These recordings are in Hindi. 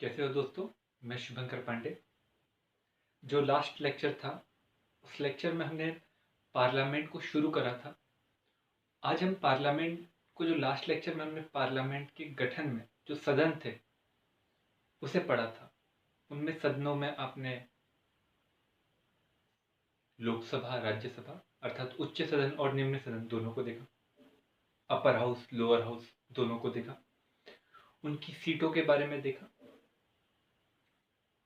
कैसे हो दोस्तों। मैं शुभंकर पांडे। जो लास्ट लेक्चर था उस लेक्चर में हमने पार्लियामेंट को शुरू करा था। आज हम पार्लियामेंट को जो लास्ट लेक्चर में हमने पार्लियामेंट के गठन में जो सदन थे उसे पढ़ा था। उनमें सदनों में आपने लोकसभा राज्यसभा अर्थात उच्च सदन और निम्न सदन दोनों को देखा, अपर हाउस लोअर हाउस दोनों को देखा, उनकी सीटों के बारे में देखा,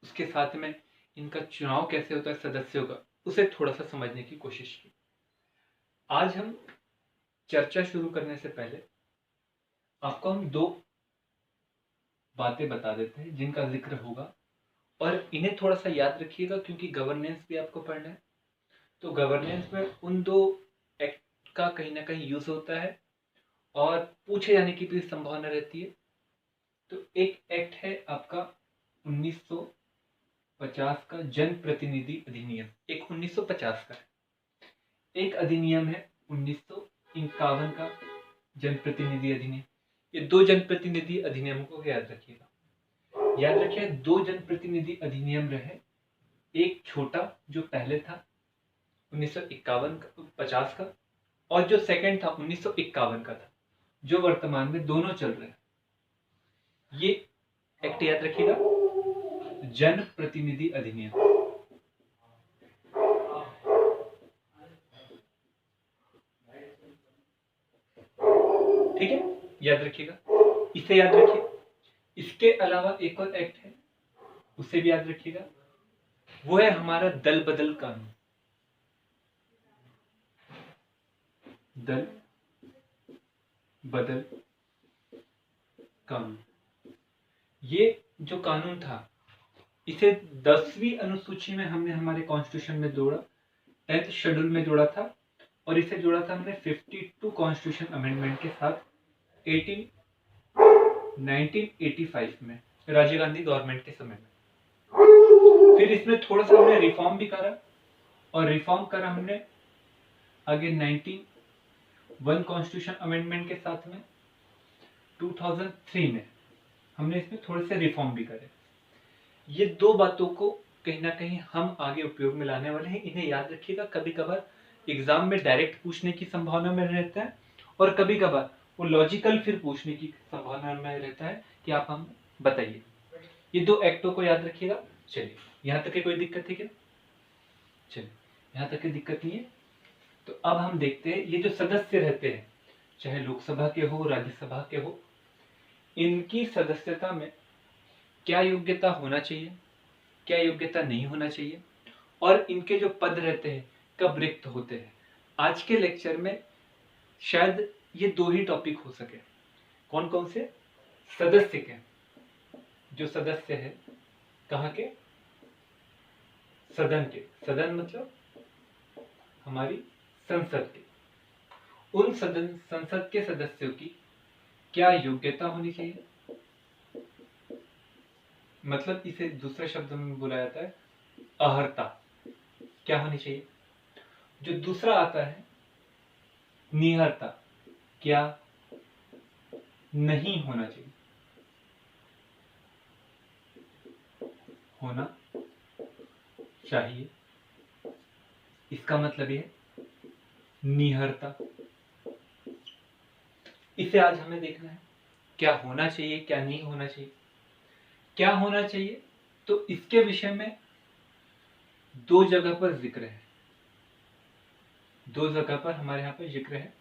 उसके साथ में इनका चुनाव कैसे होता है सदस्यों का उसे थोड़ा सा समझने की कोशिश की। आज हम चर्चा शुरू करने से पहले आपको हम दो बातें बता देते हैं जिनका जिक्र होगा और इन्हें थोड़ा सा याद रखिएगा क्योंकि गवर्नेंस भी आपको पढ़ना है। तो गवर्नेंस में उन दो एक्ट का कहीं ना कहीं यूज होता है और पूछे जाने की भी संभावना रहती है। तो एक एक्ट है आपका 1950 का जन प्रतिनिधि अधिनियम, एक 1950 का है। एक अधिनियम है 1951 का जनप्रतिनिधि अधिनियम। ये दो जनप्रतिनिधि अधिनियम को याद रखिएगा। याद रखिए दो जनप्रतिनिधि अधिनियम रहे, एक छोटा जो पहले था 1950 का और जो सेकंड था 1951 का था, जो वर्तमान में दोनों चल रहे हैं। ये एक्ट याद रखिएगा, जन प्रतिनिधि अधिनियम। ठीक है, याद रखिएगा, इसे याद रखिए। इसके अलावा एक और एक्ट है उसे भी याद रखिएगा, वो है हमारा दल बदल कानून। दल बदल कानून, ये जो कानून था इसे 10वीं अनुसूची में हमने हमारे कॉन्स्टिट्यूशन में जोड़ा, 10th शेड्यूल में जोड़ा था और इसे जोड़ा था हमने 52 कॉन्स्टिट्यूशन अमेंडमेंट के साथ 1985 में राजीव गांधी गवर्नमेंट के समय में। फिर इसमें थोड़ा सा हमने रिफॉर्म भी करा और रिफॉर्म करा हमने आगे 1991 कॉन्स्टिट्यूशन अमेंडमेंट के साथ में 2003 में हमने इसमें थोड़े से रिफॉर्म भी करे। ये दो बातों को कहीं ना कहीं हम आगे उपयोग में लाने वाले हैं, इन्हें याद रखिएगा। कभी कभार एग्जाम में डायरेक्ट पूछने की संभावना में रहता है और कभी कभार वो लॉजिकल फिर पूछने की संभावना में रहता है कि आप हम बताइए। ये दो एक्टों को याद रखिएगा। चलिए, यहाँ तक की कोई दिक्कत है क्या? चलिए, यहाँ तक की दिक्कत नहीं है। तो अब हम देखते हैं ये जो सदस्य रहते हैं, चाहे लोकसभा के हो राज्यसभा के हो, इनकी सदस्यता में क्या योग्यता होना चाहिए, क्या योग्यता नहीं होना चाहिए और इनके जो पद रहते हैं कब रिक्त होते हैं। आज के लेक्चर में शायद ये दो ही टॉपिक हो सके। कौन कौन से? सदस्य के, जो सदस्य है कहाँ के? सदन के। सदन मतलब हमारी संसद के। उन संसद के सदस्यों की क्या योग्यता होनी चाहिए, मतलब इसे दूसरे शब्द में बोला जाता है अर्हता, क्या होनी चाहिए। जो दूसरा आता है निहरता, क्या नहीं होना चाहिए, होना चाहिए। इसका मतलब ये निहरता। इसे आज हमें देखना है, क्या होना चाहिए क्या नहीं होना चाहिए। क्या होना चाहिए तो इसके विषय में दो जगह पर जिक्र है, दो जगह पर हमारे यहाँ पर जिक्र है।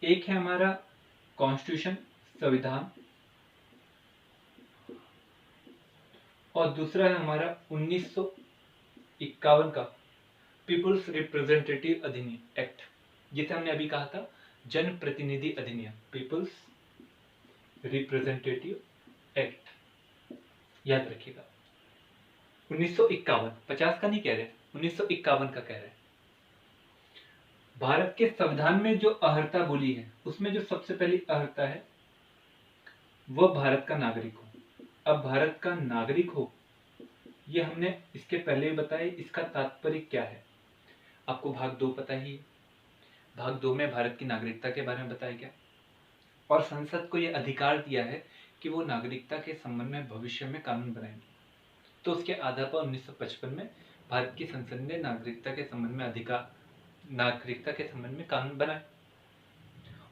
एक है हमारा कॉन्स्टिट्यूशन संविधान और दूसरा है हमारा 1951 का पीपुल्स रिप्रेजेंटेटिव अधिनियम एक्ट, जिसे हमने अभी कहा था जन प्रतिनिधि अधिनियम, पीपुल्स रिप्रेजेंटेटिव एक्ट। याद रखिएगा 1951, 50 का नहीं कह रहे, 1951 का कह रहे हैं। भारत के संविधान में जो अर्हता बोली है उसमें जो सबसे पहली अर्हता है वह भारत का नागरिक हो। अब भारत का नागरिक हो ये हमने इसके पहले ही बताया, इसका तात्पर्य क्या है आपको भाग 2 पता ही है। भाग 2 में भारत की नागरिकता के बारे में बताया गया और संसद को यह अधिकार दिया है कि वो नागरिकता के संबंध में भविष्य में कानून बनाएंगे। तो उसके आधार पर 1955 में भारत की संसद ने नागरिकता के संबंध में कानून बनाए।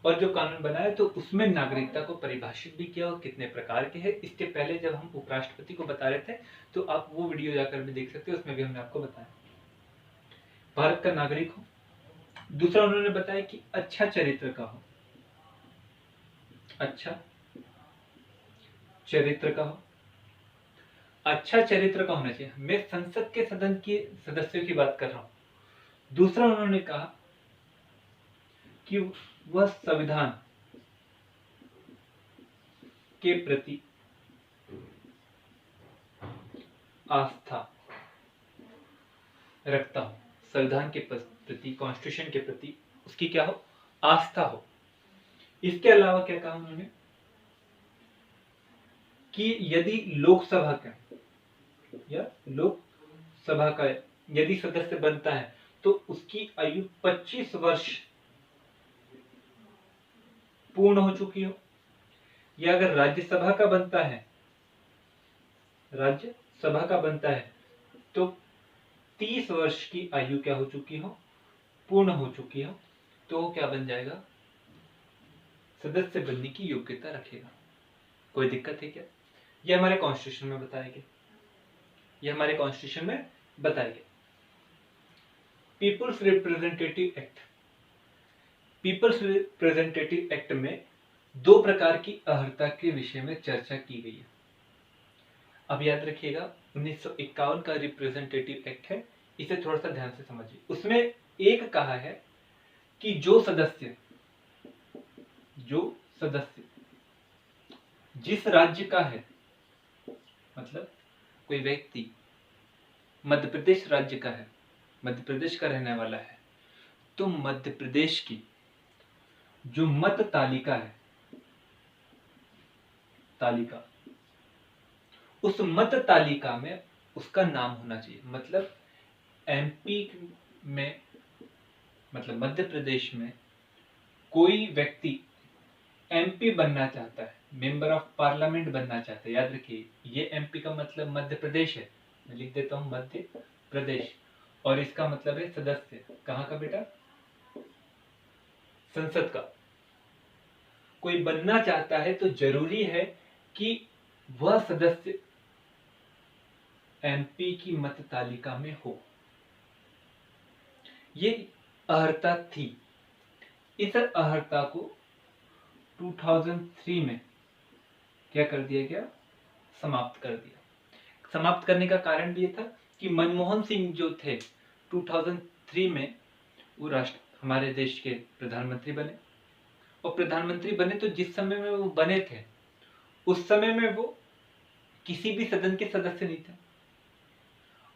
और जो कानून बनाया तो उसमें नागरिकता को परिभाषित भी किया और कितने प्रकार के हैं। इसके पहले जब हम उपराष्ट्रपति को बता रहे थे तो आप वो वीडियो जाकर भी देख सकते हो, उसमें भी हमने आपको बताया। भारत का नागरिक हो। दूसरा उन्होंने बताया कि अच्छा चरित्र का हो, अच्छा चरित्र का हो, अच्छा चरित्र का होना चाहिए। मैं संसद के सदन के सदस्यों की बात कर रहा हूं। दूसरा उन्होंने कहा कि वह संविधान के प्रति आस्था रखता हो, संविधान के प्रति, कॉन्स्टिट्यूशन के प्रति उसकी क्या हो, आस्था हो। इसके अलावा क्या कहा उन्होंने कि यदि लोकसभा का यदि सदस्य बनता है तो उसकी आयु 25 वर्ष पूर्ण हो चुकी हो, या अगर राज्यसभा का बनता है तो 30 वर्ष की आयु क्या हो चुकी हो, पूर्ण हो चुकी हो, तो वो क्या बन जाएगा, सदस्य बनने की योग्यता रखेगा। कोई दिक्कत है क्या? ये हमारे कॉन्स्टिट्यूशन में बताया गया। पीपल्स रिप्रेजेंटेटिव एक्ट में 2 प्रकार की अर्हता के विषय में चर्चा की गई है। अब याद रखिएगा 1951 का रिप्रेजेंटेटिव एक्ट है, इसे थोड़ा सा ध्यान से समझिए। उसमें एक कहा है कि जो सदस्य जिस राज्य का है, मतलब कोई व्यक्ति मध्य प्रदेश राज्य का है, मध्य प्रदेश का रहने वाला है, तो मध्य प्रदेश की जो मत तालिका है, उस मत तालिका में उसका नाम होना चाहिए। मतलब एमपी में, मतलब मध्य प्रदेश में कोई व्यक्ति एमपी बनना चाहता है, मेंबर ऑफ पार्लियामेंट बनना चाहता है, याद रखिए ये एमपी का मतलब मध्य प्रदेश है, मैं लिख देता हूं मध्य प्रदेश, और इसका मतलब है सदस्य। कहां का बेटा? संसद का। कोई बनना चाहता है तो जरूरी है कि वह सदस्य एमपी की मत तालिका में हो। ये अर्हता थी। इस अर्हता को 2003 में क्या कर दिया गया? समाप्त कर दिया। समाप्त करने का कारण भी ये था कि मनमोहन सिंह जो थे 2003 में वो हमारे देश के प्रधानमंत्री बने, और प्रधानमंत्री बने तो जिस समय में वो बने थे उस समय में वो किसी भी सदन के सदस्य नहीं थे।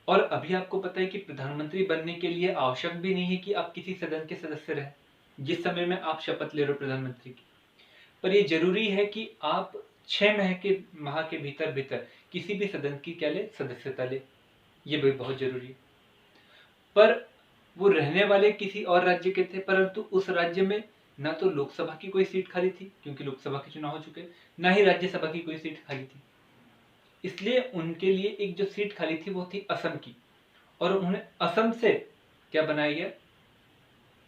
और अभी आपको पता है कि प्रधानमंत्री बनने के लिए आवश्यक भी नहीं है कि आप किसी सदन के सदस्य रहें, जिस समय में आप शपथ ले रहे हो प्रधानमंत्री की। पर ये जरूरी है कि आप 6 माह के भीतर किसी भी सदन की क्या ले, सदस्यता ले। ये भी बहुत जरूरी है। पर वो रहने वाले किसी और राज्य के थे, परंतु उस राज्य में ना तो लोकसभा की कोई सीट खाली थी क्योंकि लोकसभा के चुनाव हो चुके, ना ही राज्यसभा की कोई सीट खाली थी। इसलिए उनके लिए एक जो सीट खाली थी वो थी असम की, और उन्हें असम से क्या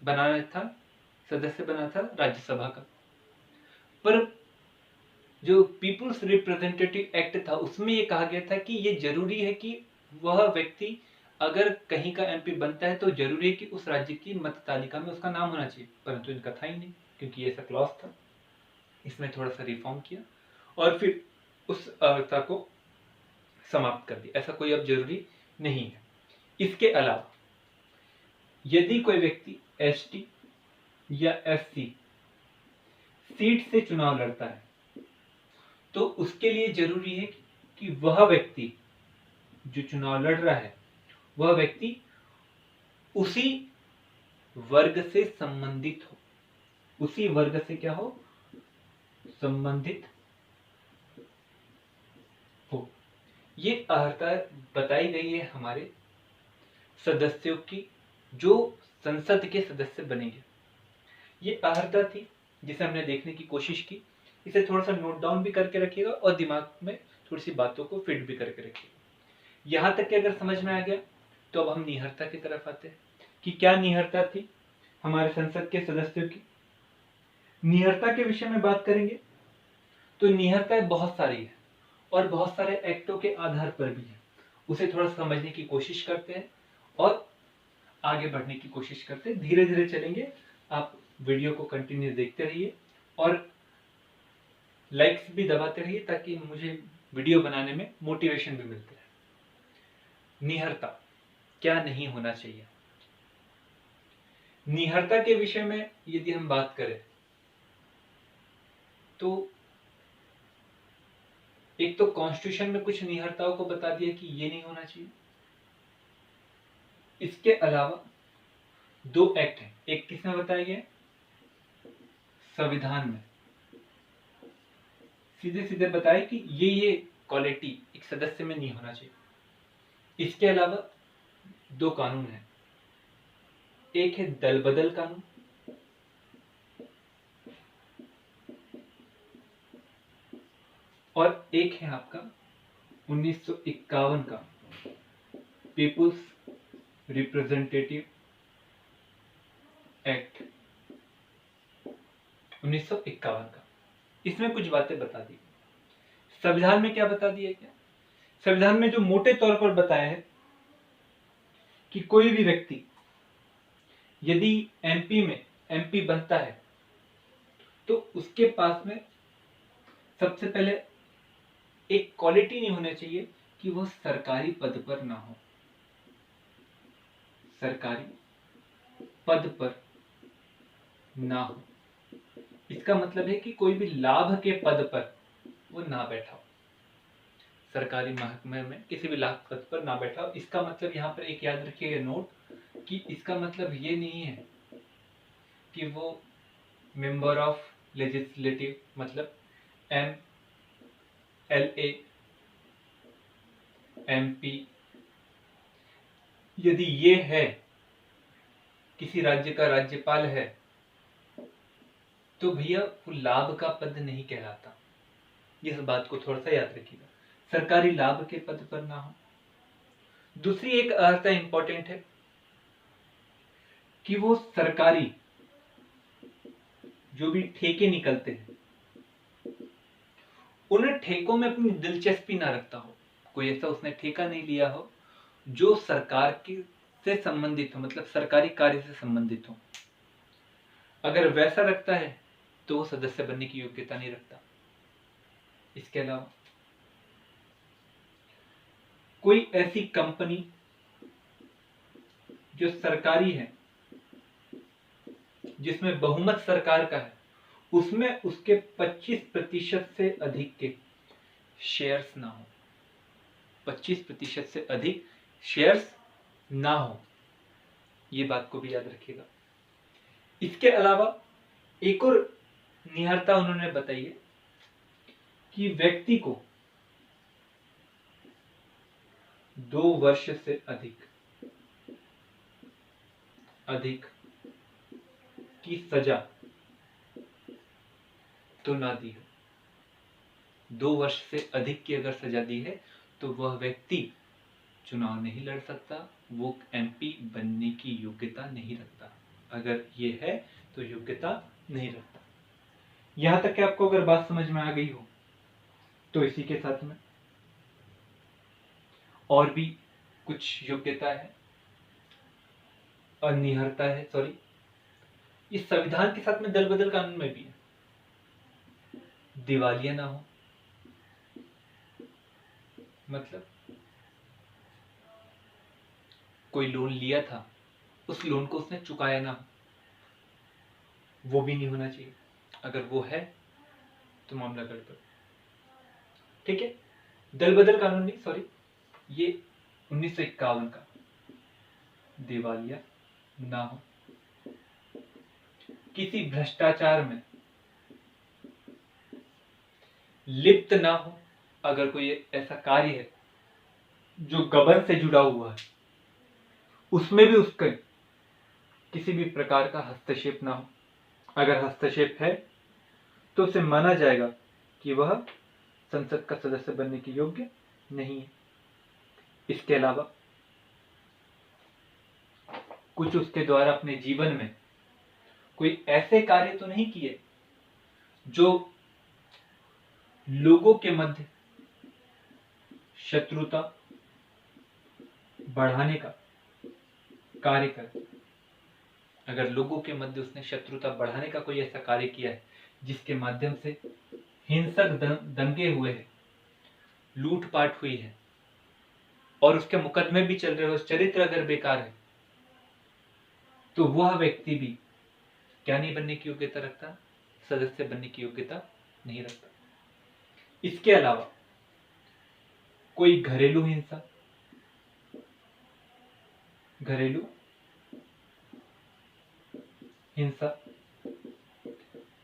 बनाना था, सदस्य बना था राज्यसभा का। पर जो पीपुल्स रिप्रेजेंटेटिव एक्ट था उसमें ये कहा गया था कि ये जरूरी है कि वह व्यक्ति अगर कहीं का एमपी बनता है तो जरूरी है कि उस राज्य की मत तालिका में उसका नाम होना चाहिए, परंतु इनका था ही नहीं क्योंकि ये ऐसा क्लॉज था। इसमें थोड़ा सा रिफॉर्म किया और फिर उस अर्हता को समाप्त कर दिया। ऐसा कोई अब जरूरी नहीं है। इसके अलावा यदि कोई व्यक्ति एसटी या एससी सीट से चुनाव लड़ता है तो उसके लिए जरूरी है कि वह व्यक्ति जो चुनाव लड़ रहा है वह व्यक्ति उसी वर्ग से संबंधित हो, उसी वर्ग से क्या हो, संबंधित हो। ये अर्हता बताई गई है हमारे सदस्यों की जो संसद के सदस्य बनेंगे। ये अर्हता थी जिसे हमने देखने की कोशिश की इसे थोड़ा सा नोट डाउन भी करके रखिएगा और दिमाग में थोड़ी सी बातों को फिट भी करके रखिएगा। यहां तक कि अगर समझ में आ गया तो अब हम निहरता की तरफ आते हैं कि क्या निहरता थी हमारे संसद के सदस्यों की। निहरता के विषय में बात करेंगे तो निहरता बहुत सारी है और बहुत सारे एक्टों के आधार पर भी है। उसे थोड़ा समझने की कोशिश करते हैं और आगे बढ़ने की कोशिश करते हैं। धीरे धीरे चलेंगे। आप वीडियो को कंटिन्यू देखते रहिए और लाइक्स भी दबाते रहिए ताकि मुझे वीडियो बनाने में मोटिवेशन भी मिलता है। निहरता क्या नहीं होना चाहिए। निहरता के विषय में यदि हम बात करें तो एक तो कॉन्स्टिट्यूशन में कुछ निहरताओं को बता दिया कि ये नहीं होना चाहिए। इसके अलावा 2 एक्ट हैं। एक किसमें बताया गया, संविधान में सीधे सीधे बताया कि ये क्वालिटी एक सदस्य में नहीं होना चाहिए। इसके अलावा 2 कानून हैं। एक है दल बदल कानून और एक है आपका 1951 का पीपुल्स रिप्रेजेंटेटिव एक्ट 1951 का। इसमें कुछ बातें बता दी। संविधान में क्या बता दिया गया, संविधान में जो मोटे तौर पर बताया है कि कोई भी व्यक्ति यदि एमपी बनता है तो उसके पास में सबसे पहले एक क्वालिटी नहीं होना चाहिए कि वो सरकारी पद पर ना हो। सरकारी पद पर ना हो इसका मतलब है कि कोई भी लाभ के पद पर वो ना बैठा हो। सरकारी महकमे में किसी भी लाभ पद पर ना बैठा हो। इसका मतलब यहाँ पर एक याद रखिएगा नोट कि इसका मतलब ये नहीं है कि वो मेंबर ऑफ लेजिस्लेटिव मतलब MLA MP यदि ये है, किसी राज्य का राज्यपाल है तो भैया वो लाभ का पद नहीं कहलाता। इस बात को थोड़ा सा याद रखिएगा, सरकारी लाभ के पद पर ना हो। दूसरी एक अर्हता इंपॉर्टेंट है कि वो सरकारी जो भी ठेके निकलते हैं उन ठेकों में अपनी दिलचस्पी ना रखता हो। कोई ऐसा उसने ठेका नहीं लिया हो जो सरकार के से संबंधित हो, मतलब सरकारी कार्य से संबंधित हो। अगर वैसा रखता है तो वो सदस्य बनने की योग्यता नहीं रखता। इसके अलावा कोई ऐसी कंपनी जो सरकारी है जिसमें बहुमत सरकार का है उसमें उसके 25% से अधिक के शेयर्स ना हो। 25% से अधिक शेयर्स ना हो, ये बात को भी याद रखिएगा। इसके अलावा एक और निहरता उन्होंने बताई है कि व्यक्ति को 2 वर्ष से अधिक की सजा तो ना दी हो। 2 वर्ष से अधिक की अगर सजा दी है तो वह व्यक्ति चुनाव नहीं लड़ सकता, वो MP बनने की योग्यता नहीं रखता। अगर ये है तो योग्यता नहीं रखता। यहां तक कि आपको अगर बात समझ में आ गई हो तो इसी के साथ में और भी कुछ योग्यता है और निहरता है, सॉरी, इस संविधान के साथ में दल बदल कानून में भी है। दिवालिया ना हो, मतलब कोई लोन लिया था उस लोन को उसने चुकाया ना हो, वो भी नहीं होना चाहिए। अगर वो है तो मामला गड़बड़। ठीक है, दल बदल कानून नहीं, सॉरी, ये 1951 का। दिवालिया ना हो, किसी भ्रष्टाचार में लिप्त ना हो। अगर कोई ऐसा कार्य है जो गबन से जुड़ा हुआ है उसमें भी उसके किसी भी प्रकार का हस्तक्षेप ना हो। अगर हस्तक्षेप है तो उसे माना जाएगा कि वह संसद का सदस्य बनने के योग्य नहीं है। इसके अलावा कुछ उसके द्वारा अपने जीवन में कोई ऐसे कार्य तो नहीं किए जो लोगों के मध्य शत्रुता बढ़ाने का कार्य करे। अगर लोगों के मध्य उसने शत्रुता बढ़ाने का कोई ऐसा कार्य किया है जिसके माध्यम से हिंसक दंगे हुए हैं, लूटपाट हुई है और उसके मुकदमे भी चल रहे हो, चरित्र अगर बेकार है, तो वह व्यक्ति भी क्या नहीं बनने की योग्यता रखता, सदस्य बनने की योग्यता नहीं रखता। इसके अलावा कोई घरेलू हिंसा,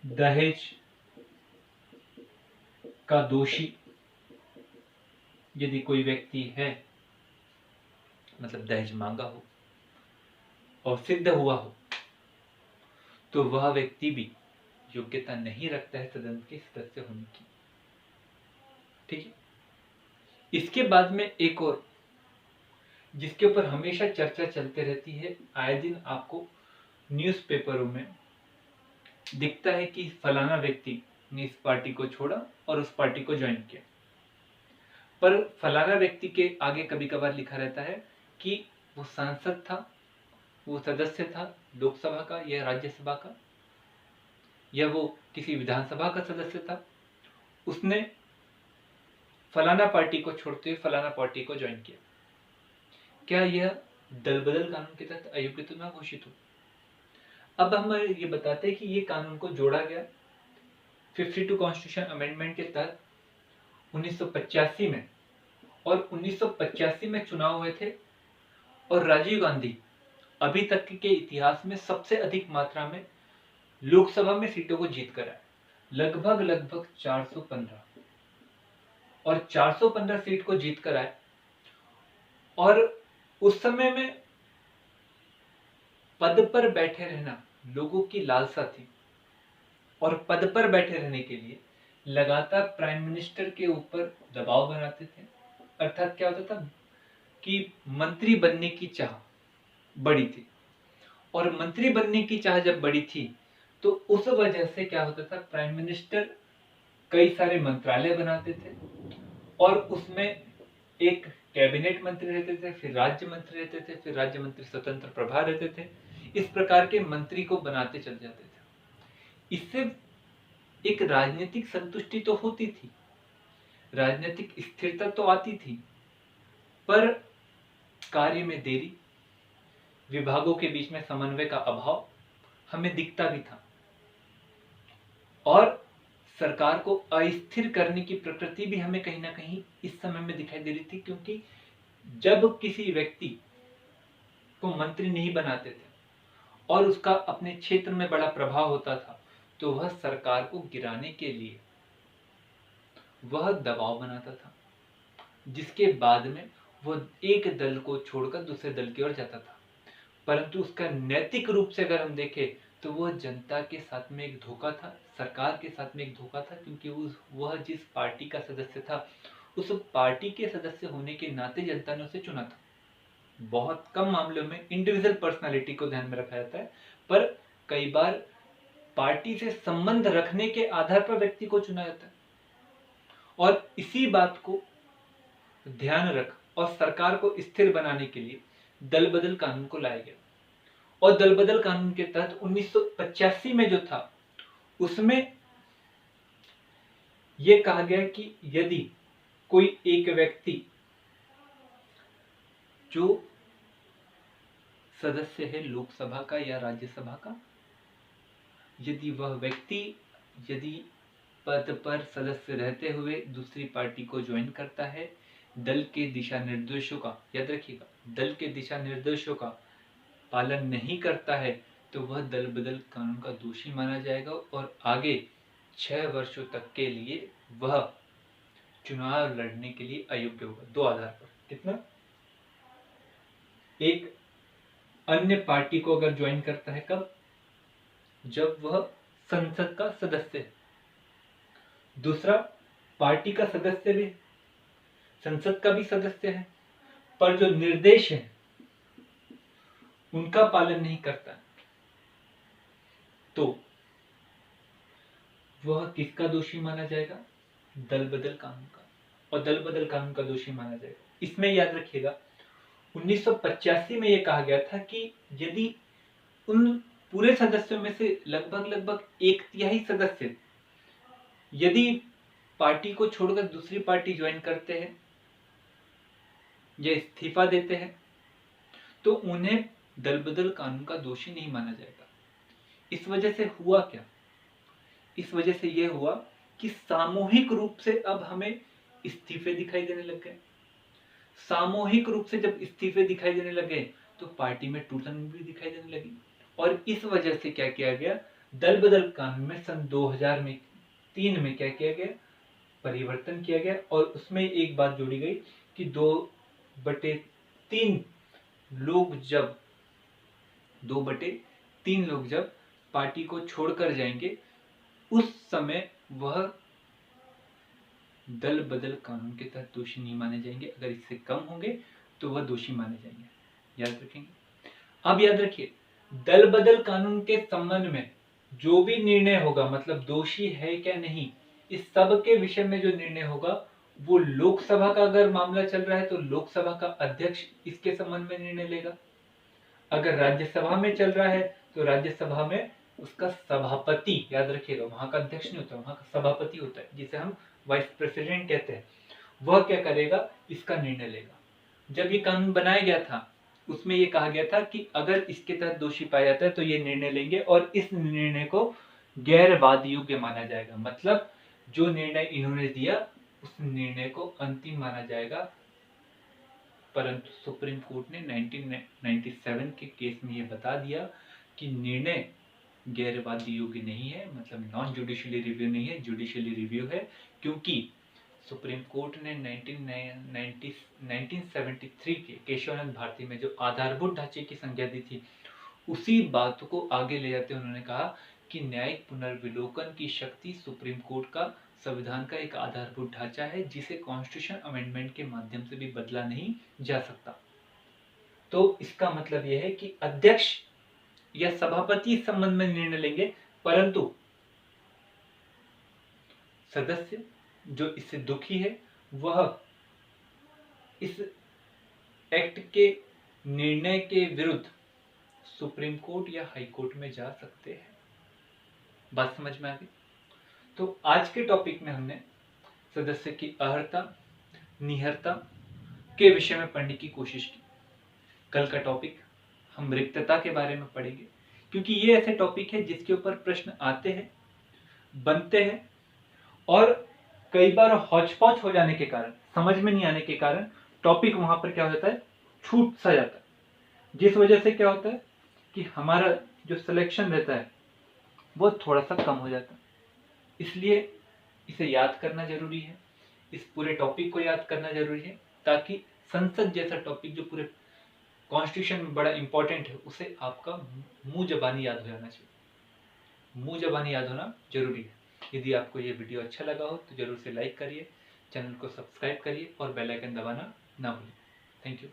दहेज का दोषी यदि कोई व्यक्ति है, मतलब दहेज मांगा हो और सिद्ध हुआ हो, तो वह व्यक्ति भी योग्यता नहीं रखता है सदन के सदस्य होने की। ठीक है। इसके बाद में एक और जिसके ऊपर हमेशा चर्चा चलते रहती है, आए दिन आपको न्यूज़पेपरों में दिखता है कि फलाना व्यक्ति ने इस पार्टी को छोड़ा और उस पार्टी को ज्वाइन किया, पर फलाना व्यक्ति के आगे कभी कभार लिखा रहता है कि वो सांसद था, वो सदस्य था लोकसभा का या राज्यसभा का, या वो किसी विधानसभा का सदस्य था, उसने फलाना पार्टी को छोड़ते हुए फलाना पार्टी को ज्वाइन किया। क्या यह दल बदल कानून के तहत अयोग्य तो ना घोषित हो? अब हम ये बताते हैं कि ये कानून को जोड़ा गया 52 कॉन्स्टिट्यूशन अमेंडमेंट के तहत 1985 में, और 1985 में चुनाव हुए थे और राजीव गांधी अभी तक के इतिहास में सबसे अधिक मात्रा में लोकसभा में सीटों को जीत कर आए, लगभग 415, और 415 सीट को जीत कर आए। और उस समय में पद पर बैठे रहना लोगों की लालसा थी, और पद पर बैठे रहने के लिए लगातार प्राइम मिनिस्टर के ऊपर दबाव बनाते थे। अर्थात क्या होता था कि मंत्री बनने की चाह बड़ी थी, और मंत्री बनने की चाह जब बड़ी थी तो उस वजह से क्या होता था, प्राइम मिनिस्टर कई सारे मंत्रालय बनाते थे और उसमें एक कैबिनेट मंत्री रहते थे, फिर राज्य मंत्री रहते थे, फिर राज्य मंत्री स्वतंत्र प्रभार रहते थे। इस प्रकार के मंत्री को बनाते चल जाते थे। इससे एक राजनीतिक संतुष्टि तो होती थी, राजनीतिक स्थिरता तो आती थी, पर कार्य में देरी, विभागों के बीच में समन्वय का अभाव हमें दिखता भी था, और सरकार को अस्थिर करने की प्रकृति भी हमें कहीं ना कहीं इस समय में दिखाई दे रही थी, क्योंकि जब किसी व्यक्ति को मंत्री नहीं बनाते थे और उसका अपने क्षेत्र में बड़ा प्रभाव होता था, तो वह सरकार को गिराने के लिए वह दबाव बनाता था, जिसके बाद में वह एक दल को छोड़कर दूसरे दल की ओर जाता था। परंतु उसका नैतिक रूप से अगर हम देखें तो वह जनता के साथ में एक धोखा था, सरकार के साथ में एक धोखा था, क्योंकि वह जिस पार्टी का सदस्य था उस पार्टी के सदस्य होने के नाते जनता ने उसे चुना था। बहुत कम मामलों में इंडिविजुअल पर्सनालिटी को ध्यान में रखा जाता है, पर कई बार पार्टी से संबंध रखने के आधार पर व्यक्ति को चुना जाता है। और इसी बात को ध्यान रख और सरकार को स्थिर बनाने के लिए दल बदल कानून को लाया गया, और दल बदल कानून के तहत 1985 में जो था उसमें यह कहा गया कि यदि कोई एक व्यक्ति जो सदस्य है लोकसभा का या राज्यसभा का, यदि वह व्यक्ति यदि पद पर सदस्य रहते हुए दूसरी पार्टी को ज्वाइन करता है, दल के दिशा निर्देशों का, याद रखिएगा, दल के दिशा निर्देशों का पालन नहीं करता है, तो वह दल बदल कानून का दोषी माना जाएगा और आगे 6 वर्षों तक के लिए वह चुनाव लड़ने के लिए अयोग्य होगा। 2 आधार पर। कितना? एक, अन्य पार्टी को अगर ज्वाइन करता है, कब? जब वह संसद का सदस्य है, दूसरा, पार्टी का सदस्य भी, संसद का भी सदस्य है, पर जो निर्देश है उनका पालन नहीं करता, तो वह किसका दोषी माना जाएगा? दल बदल कानून का, और दल बदल कानून का दोषी माना जाएगा। इसमें याद रखिएगा 1985 में यह कहा गया था कि यदि उन पूरे सदस्यों में से लगभग 1/3 सदस्य यदि पार्टी को छोड़कर दूसरी पार्टी ज्वाइन करते हैं या इस्तीफा देते हैं, तो उन्हें दल बदल कानून का दोषी नहीं माना जाएगा। इस वजह से हुआ क्या? इस वजह से यह हुआ कि सामूहिक रूप से अब हमें इस्तीफे दिखाई देने लग गए। सामूहिक रूप से जब इस्तीफे दिखाई देने लगे तो पार्टी में टूटन भी दिखाई देने लगी, और इस वजह से क्या किया गया? दल बदल कानून में सन 2003 में क्या किया गया? परिवर्तन किया गया, और उसमें एक बात जोड़ी गई कि 2/3 लोग जब 2/3 लोग जब पार्टी को छोड़कर जाएंगे, उस समय वह दल बदल कानून के तहत दोषी नहीं माने जाएंगे। अगर इससे कम होंगे तो वह दोषी माने जाएंगे। याद रखेंगे। अब याद रखिए, दल बदल कानून के संबंध में जो भी निर्णय होगा, मतलब दोषी है क्या नहीं, इस सब के विषय में जो निर्णय होगा वो लोकसभा का अगर मामला चल रहा है तो लोकसभा का अध्यक्ष इसके संबंध में निर्णय लेगा। अगर राज्यसभा में चल रहा है तो राज्यसभा में उसका सभापति, याद रखिएगा, वहां का अध्यक्ष नहीं होता, वहां का सभापति होता है, जिसे हम वाइस प्रेसिडेंट कहते हैं। वह क्या करेगा? इसका निर्णय लेगा। जब ये कानून बनाया गया था उसमें ये कहा गया था कि अगर इसके तहत दोषी पाया जाता है तो ये निर्णय लेंगे, और इस निर्णय को गैर वाद योग्य माना जाएगा। मतलब जो निर्णय इन्होंने दिया उस निर्णय को अंतिम माना जाएगा। परंतु सुप्रीम कोर्ट ने 1997 के केस में ये बता दिया कि निर्णय गैर वाद योग्य नहीं है, मतलब नॉन जुडिशियली रिव्यू नहीं है, जुडिशियली रिव्यू है, क्योंकि सुप्रीम कोर्ट ने 1973 के केशवानंद भारती में जो आधारभूत ढांचे की संज्ञा दी थी, उसी बात को आगे ले जाते उन्होंने कहा कि न्यायिक पुनर्विलोकन की शक्ति सुप्रीम कोर्ट का संविधान का एक आधारभूत ढांचा है, जिसे कॉन्स्टिट्यूशन अमेंडमेंट के माध्यम से भी बदला नहीं जा सकता। तो इसका मतलब यह है कि अध्यक्ष या सभापति इस संबंध में निर्णय लेंगे, परंतु सदस्य जो इससे दुखी है वह इस एक्ट के निर्णय के विरुद्ध सुप्रीम कोर्ट या हाई कोर्ट में जा सकते हैं। बात समझ में आ गई? तो आज के टॉपिक में हमने सदस्य की अर्हता, निहरता के विषय में पढ़ने की कोशिश की। कल का टॉपिक हम रिक्तता के बारे में पढ़ेंगे, क्योंकि ये ऐसे टॉपिक है जिसके ऊपर प्रश्न आते हैं, बनते हैं, और कई बार हौच-पौच हो जाने के कारण, समझ में नहीं आने के कारण टॉपिक वहां पर क्या हो जाता है? छूट सा जाता है, जिस वजह से क्या होता है कि हमारा जो सिलेक्शन रहता है वो थोड़ा सा कम हो जाता है। इसलिए इसे याद करना जरूरी है, इस पूरे टॉपिक को याद करना जरूरी है, ताकि संसद जैसा टॉपिक जो पूरे कॉन्स्टिट्यूशन में बड़ा इंपॉर्टेंट है उसे आपका मुंह जबानी याद हो जाना चाहिए। मुंह जबानी याद होना जरूरी है। यदि आपको ये वीडियो अच्छा लगा हो तो जरूर से लाइक करिए, चैनल को सब्सक्राइब करिए और बेल आइकन दबाना ना भूलें। Thank you.